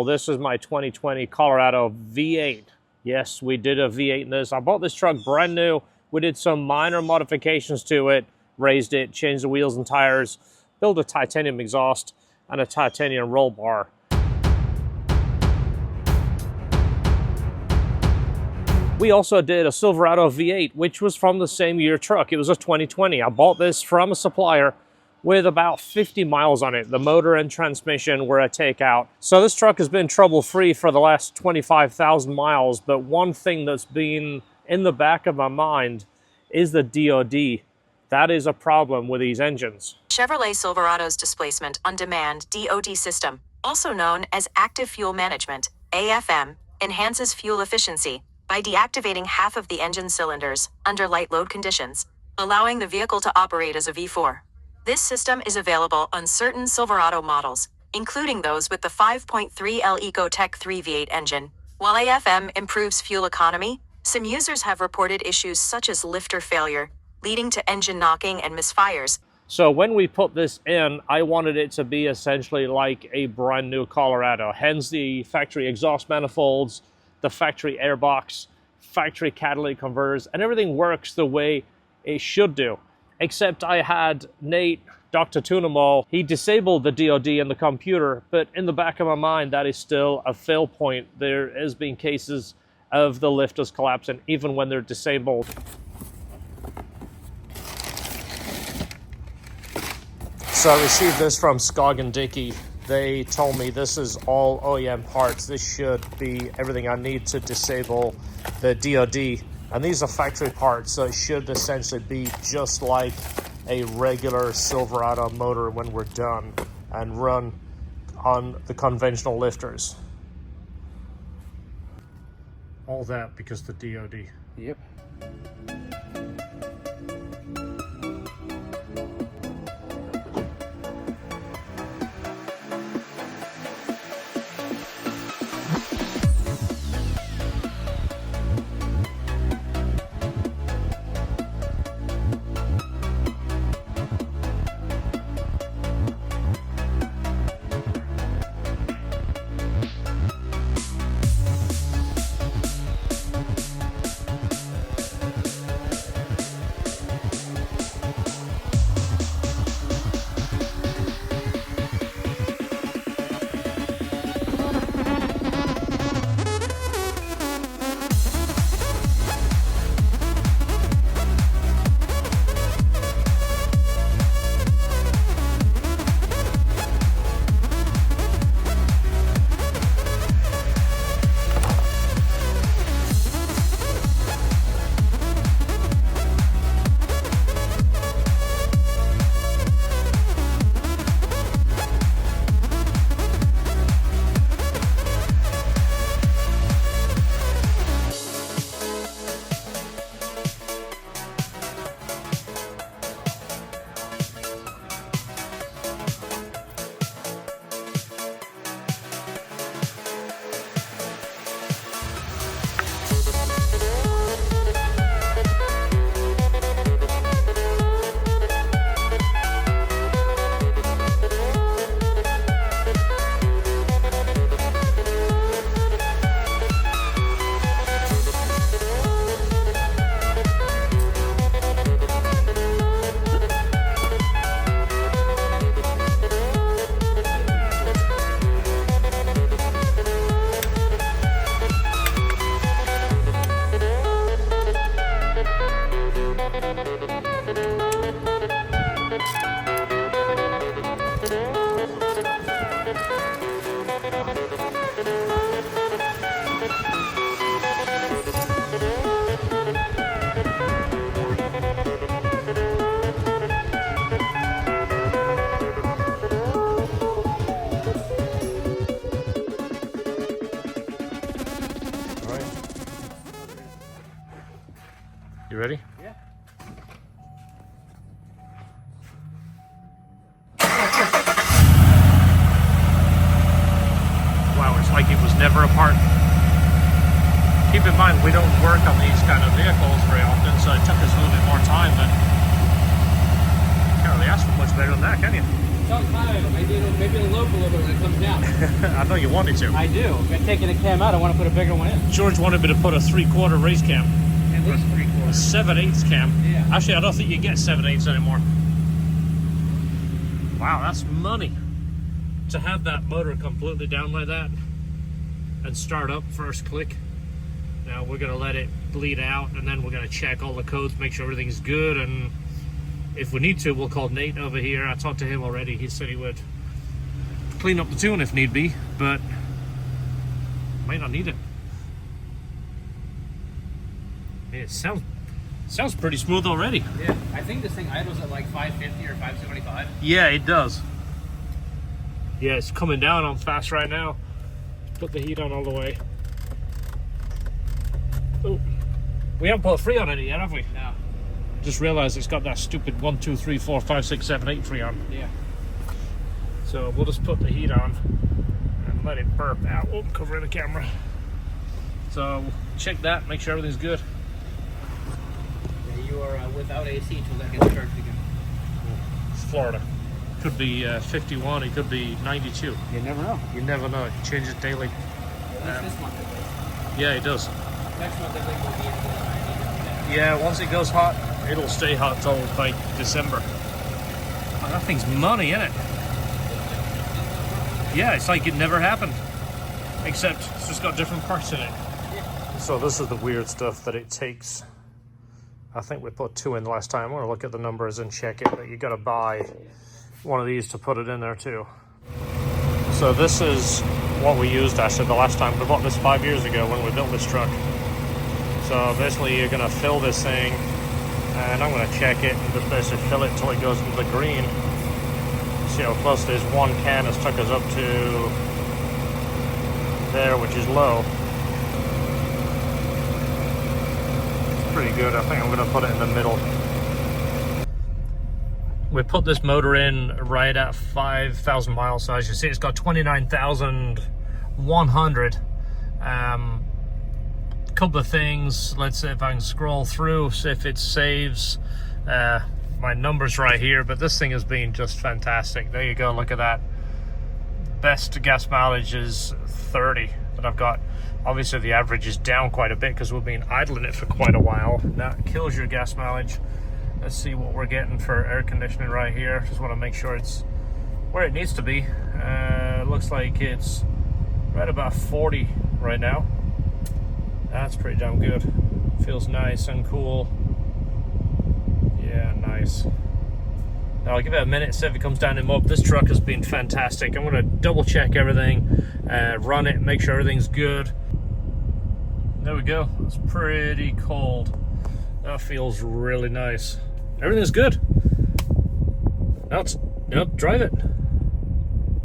Well, this is my 2020 Colorado V8. Yes, we did a V8 in this. I bought this truck brand new. We did some minor modifications to it, raised it, changed the wheels and tires, built a titanium exhaust and a titanium roll bar. We also did a Silverado V8, which was from the same year truck. It was a 2020. I bought this from a supplier with about 50 miles on it. The motor and transmission were a takeout. So this truck has been trouble-free for the last 25,000 miles, but one thing that's been in the back of my mind is the DOD. That is a problem with these engines. Chevrolet Silverado's Displacement on Demand DOD system, also known as Active Fuel Management, AFM, enhances fuel efficiency by deactivating half of the engine cylinders under light load conditions, allowing the vehicle to operate as a V4. This system is available on certain Silverado models, including those with the 5.3L Ecotec 3 V8 engine. While AFM improves fuel economy, some users have reported issues such as lifter failure, leading to engine knocking and misfires. So when we put this in, I wanted it to be essentially like a brand new Colorado, hence the factory exhaust manifolds, the factory airbox, factory catalytic converters, and everything works the way it should do. Except I had Nate, Dr. Tunamall, he disabled the DOD in the computer, but in the back of my mind, that is still a fail point. There has been cases of the lifters collapsing, even when they're disabled. So I received this from Skog & Dickey. They told me this is all OEM parts. This should be everything I need to disable the DOD. And these are factory parts, so it should essentially be just like a regular Silverado motor when we're done and run on the conventional lifters. All that because the DOD. Yep. You ready? Yeah. Wow, it's like it was never apart. Keep in mind, we don't work on these kind of vehicles very often, so it took us a little bit more time, but can't really ask for much better than that, can you? Sometimes maybe it'll lope a little bit when it comes down. I know you wanted to. I do. If I'm taking a cam out, I want to put a bigger one in. George wanted me to put a 3/4 race cam. At least 3/4. 7/8 cam. Yeah. Actually, I don't think you get 7/8 anymore. Wow, that's money. To have that motor completely down like that and start up first click. Now we're gonna let it bleed out, and then we're gonna check all the codes, make sure everything's good, and if we need to, we'll call Nate over here. I talked to him already. He said he would clean up the tune if need be, but might not need it. It sounds pretty smooth already. Yeah, I think this thing idles at like 550 or 575. Yeah, it does. Yeah, it's coming down on fast right now. Put the heat on all the way. Oh, we haven't put a free on it yet, have we? No. Just realized it's got that stupid 1, 2, 3, 4, 5, 6, 7, 8 free on. Yeah. So we'll just put the heat on and let it burp out. Oh, covering the camera. So check that, make sure everything's good. Yeah, you are without AC until that gets charged again. It's Florida. Could be 51, it could be 92. You never know. You never know, it changes daily. At least this month it does. Yeah, it does. Next month I think we'll be into the 90s. Yeah, once it goes hot, it'll stay hot till like December. Oh, that thing's money, isn't it? Yeah, it's like it never happened. Except it's just got different parts in it. So this is the weird stuff that it takes. I think we put 2 in the last time. I'm gonna look at the numbers and check it, but you gotta buy one of these to put it in there too. So this is what we used actually the last time. We bought this 5 years ago when we built this truck. So basically you're gonna fill this thing, and I'm gonna check it and just basically fill it until it goes into the green. See how close it is. 1 can has took us up to there, which is low. It's pretty good. I think I'm gonna put it in the middle. We put this motor in right at 5,000 miles. So as you see, it's got 29,100. Couple of things. Let's see if I can scroll through, see if it saves my numbers right here. But this thing has been just fantastic. There you go. Look at that. Best gas mileage is 30 that I've got. Obviously, the average is down quite a bit because we've been idling it for quite a while. That kills your gas mileage. Let's see what we're getting for air conditioning right here. Just want to make sure it's where it needs to be. Looks like it's right about 40 right now. That's pretty damn good. Feels nice and cool. Yeah, nice. Now I'll give it a minute, see if it comes down in mud. This truck has been fantastic. I'm gonna double check everything, run it, make sure everything's good. There we go. It's pretty cold. That feels really nice. Everything's good. Now it's, drive it.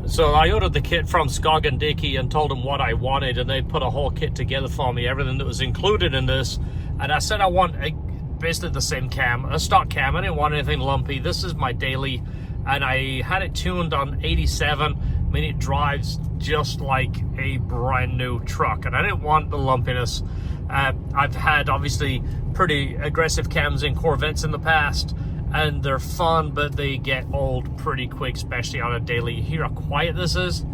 So I ordered the kit from Skog and Dickey and told them what I wanted, and they put a whole kit together for me, everything that was included in this. And I said I want basically the same cam, a stock cam. I didn't want anything lumpy. This is my daily, and I had it tuned on 87. I mean, it drives just like a brand new truck, and I didn't want the lumpiness. I've had obviously pretty aggressive cams in Corvettes in the past, and they're fun, but they get old pretty quick, especially on a daily. You hear how quiet this is?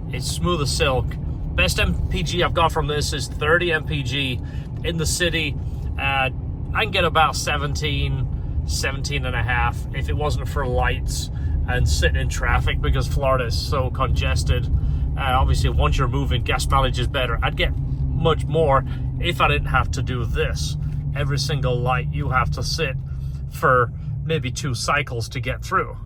It's smooth as silk. Best MPG I've got from this is 30 MPG. In the city, I can get about 17 and a half if it wasn't for lights and sitting in traffic, because Florida is so congested. Obviously, once you're moving, gas mileage is better. I'd get much more if I didn't have to do this. Every single light you have to sit for maybe 2 cycles to get through.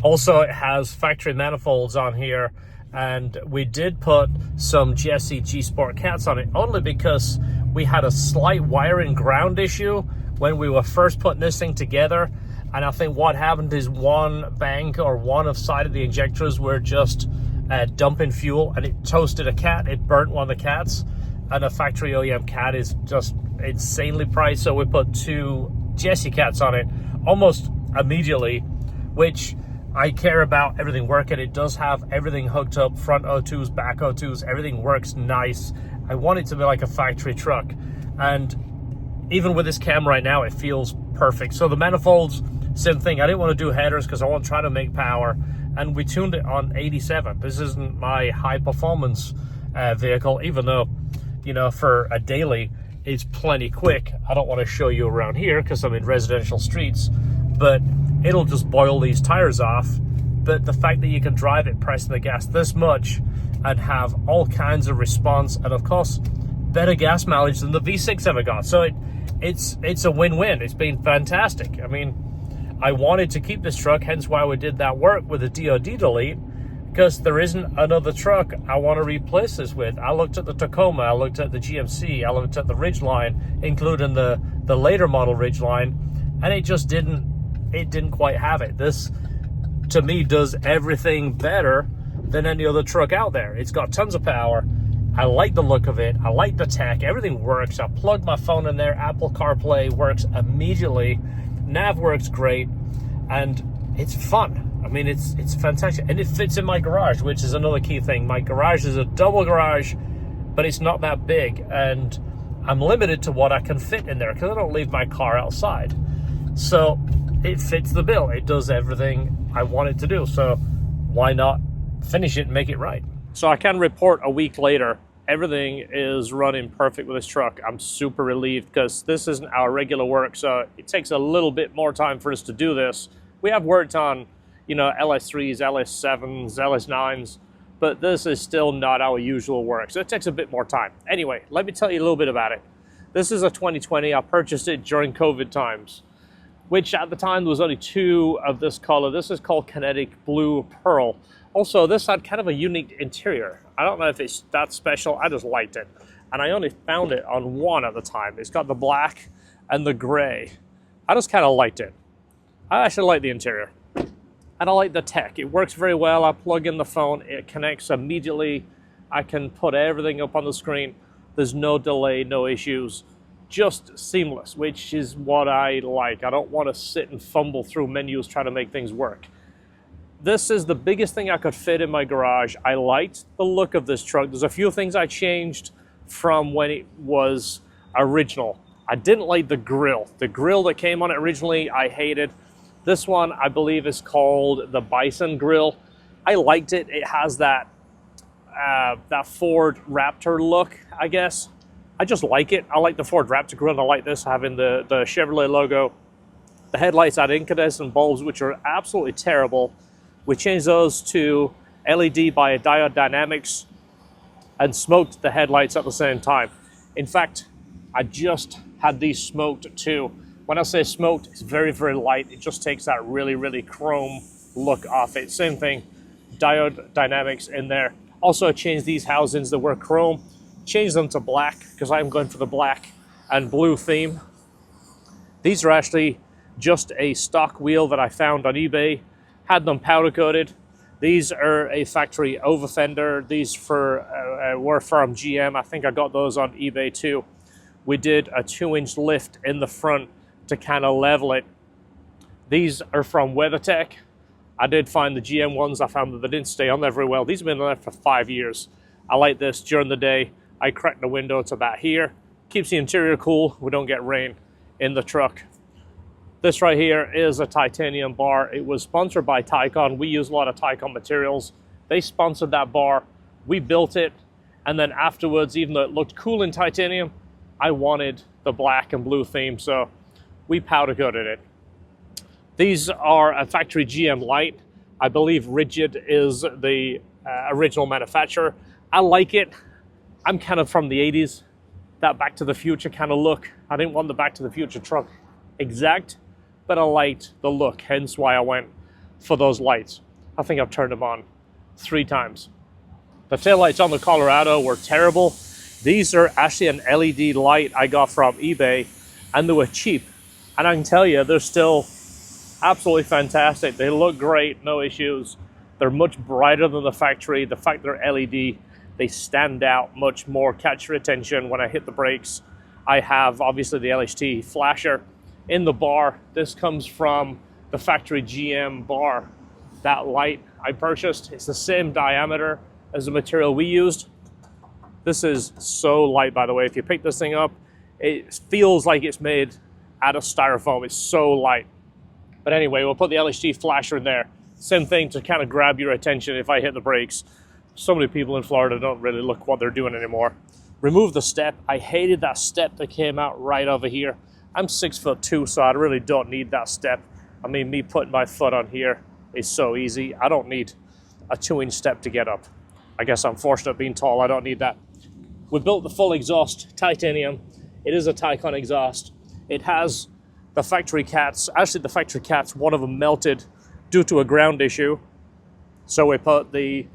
Also, it has factory manifolds on here, and we did put some Jesse G-Sport cats on it only because we had a slight wiring ground issue when we were first putting this thing together. And I think what happened is one bank or one of side of the injectors were just dumping fuel, and it toasted a cat. It burnt one of the cats, and a factory OEM cat is just insanely priced. So we put 2 Jesse cats on it almost immediately, which I care about everything working. It does have everything hooked up, front O2s, back O2s, everything works nice. I want it to be like a factory truck, and even with this cam right now, it feels perfect. So the manifolds Same thing, I didn't want to do headers because I want to try to make power, and we tuned it on 87. This isn't my high performance vehicle, even though, you know, for a daily, it's plenty quick. I don't want to show you around here because I'm in residential streets, but it'll just boil these tires off. But the fact that you can drive it pressing the gas this much and have all kinds of response, and of course, better gas mileage than the V6 ever got. So it's a win-win. It's been fantastic. I mean, I wanted to keep this truck, hence why we did that work with the DOD Delete, because there isn't another truck I want to replace this with. I looked at the Tacoma, I looked at the GMC, I looked at the Ridgeline, including the later model Ridgeline, and it just didn't quite have it. This, to me, does everything better than any other truck out there. It's got tons of power. I like the look of it. I like the tech. Everything works. I plug my phone in there. Apple CarPlay works immediately. Nav works great, and it's fun. I mean, it's fantastic, and it fits in my garage, which is another key thing. My garage is a double garage, but it's not that big, and I'm limited to what I can fit in there because I don't leave my car outside. So it fits the bill. It does everything I want it to do. So why not finish it and make it right? So I can report a week later, everything is running perfect with this truck. I'm super relieved because this isn't our regular work, so it takes a little bit more time for us to do this. We have worked on, you know, LS3s, LS7s, LS9s, but this is still not our usual work, so it takes a bit more time. Anyway, let me tell you a little bit about it. This is a 2020. I purchased it during COVID times, which at the time there was only 2 of this color. This is called Kinetic Blue Pearl. Also, this had kind of a unique interior. I don't know if it's that special. I just liked it. And I only found it on one at the time. It's got the black and the gray. I just kind of liked it. I actually like the interior. And I like the tech. It works very well. I plug in the phone. It connects immediately. I can put everything up on the screen. There's no delay, no issues. Just seamless, which is what I like. I don't want to sit and fumble through menus trying to make things work. This is the biggest thing I could fit in my garage. I liked the look of this truck. There's a few things I changed from when it was original. I didn't like the grille. The grille that came on it originally, I hated. This one, I believe, is called the Bison grille. I liked it. It has that Ford Raptor look, I guess. I just like it. I like the Ford Raptor grille, and I like this having the Chevrolet logo. The headlights had incandescent bulbs, which are absolutely terrible. We changed those to LED by Diode Dynamics and smoked the headlights at the same time. In fact, I just had these smoked too. When I say smoked, it's very, very light. It just takes that really, really chrome look off it. Same thing, Diode Dynamics in there. Also, I changed these housings that were chrome, changed them to black because I'm going for the black and blue theme. These are actually just a stock wheel that I found on eBay. Had them powder coated. These are a factory over fender. These were from GM. I think I got those on eBay too. We did a 2-inch lift in the front to kind of level it. These are from WeatherTech. I did find the GM ones. I found that they didn't stay on there very well. These have been on there for 5 years. I like this during the day. I crack the window to about here. Keeps the interior cool. We don't get rain in the truck. This right here is a titanium bar. It was sponsored by Taycan. We use a lot of Taycan materials. They sponsored that bar. We built it. And then afterwards, even though it looked cool in titanium, I wanted the black and blue theme, so we powder coated it. These are a factory GM light. I believe Rigid is the original manufacturer. I like it. I'm kind of from the 80s, that Back to the Future kind of look. I didn't want the Back to the Future truck exact, but I liked the look, hence why I went for those lights. I think I've turned them on 3 times. The taillights on the Colorado were terrible. These are actually an LED light I got from eBay, and they were cheap. And I can tell you, they're still absolutely fantastic. They look great, no issues. They're much brighter than the factory. The fact they're LED, they stand out much more, catch your attention when I hit the brakes. I have, obviously, the LHT flasher in the bar. This comes from the factory GM bar. That light I purchased, it's the same diameter as the material we used. This is so light, by the way. If you pick this thing up, it feels like it's made out of styrofoam. It's so light. But anyway, we'll put the LHD flasher in there. Same thing to kind of grab your attention if I hit the brakes. So many people in Florida don't really look what they're doing anymore. Remove the step. I hated that step that came out right over here. I'm 6'2", so I really don't need that step. I mean, me putting my foot on here is so easy. I don't need a 2-inch step to get up. I guess I'm fortunate being tall. I don't need that. We built the full exhaust, titanium. It is a Tycon exhaust. It has the factory cats. Actually, the factory cats, one of them melted due to a ground issue. So we put the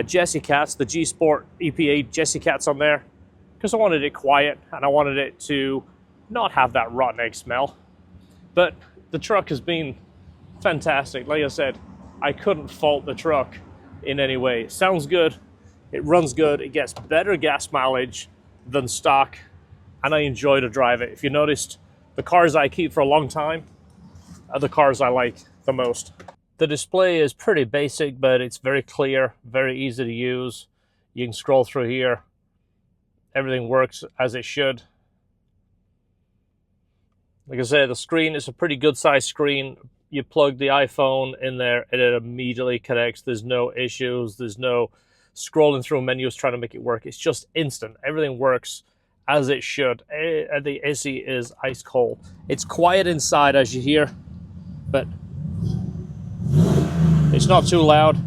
Jesse cats, the G Sport EPA Jesse cats on there, because I wanted it quiet and I wanted it to not have that rotten egg smell. But the truck has been fantastic. Like I said, I couldn't fault the truck in any way. It sounds good, it runs good, it gets better gas mileage than stock, and I enjoy to drive it. If you noticed, the cars I keep for a long time are the cars I like the most. The display is pretty basic, but it's very clear, very easy to use. You can scroll through here. Everything works as it should. Like I said, the screen is a pretty good sized screen. You plug the iPhone in there and it immediately connects. There's no issues. There's no scrolling through menus trying to make it work. It's just instant. Everything works as it should. The AC is ice cold. It's quiet inside, as you hear, but it's not too loud.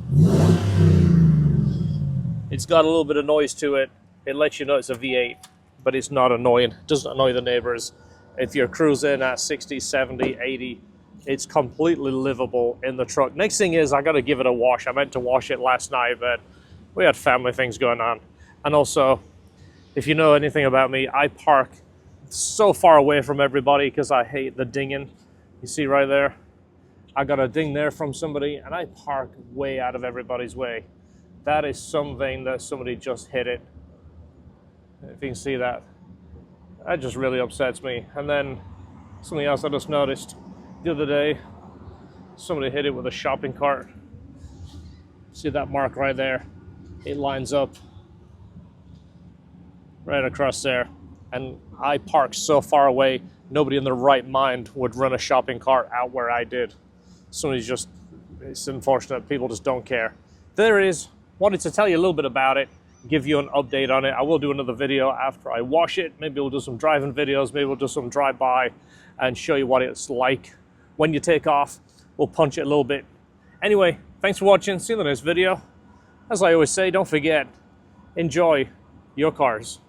It's got a little bit of noise to it. It lets you know it's a V8, but it's not annoying. It doesn't annoy the neighbors. If you're cruising at 60, 70, 80, it's completely livable in the truck. Next thing is I got to give it a wash. I meant to wash it last night, but we had family things going on. And also, if you know anything about me, I park so far away from everybody because I hate the dinging. You see right there? I got a ding there from somebody, and I park way out of everybody's way. That is something that somebody just hit it. If you can see that. That just really upsets me. And then something else I just noticed the other day, somebody hit it with a shopping cart. See that mark right there? It lines up right across there. And I parked so far away, nobody in their right mind would run a shopping cart out where I did. Somebody's just, it's unfortunate, people just don't care. There it is. Wanted to tell you a little bit about it, give you an update on it. I will do another video after I wash it. Maybe we'll do some driving videos, maybe we'll do some drive-by and show you what it's like when you take off. We'll punch it a little bit. Anyway, thanks for watching. See you in the next video. As I always say, don't forget, enjoy your cars.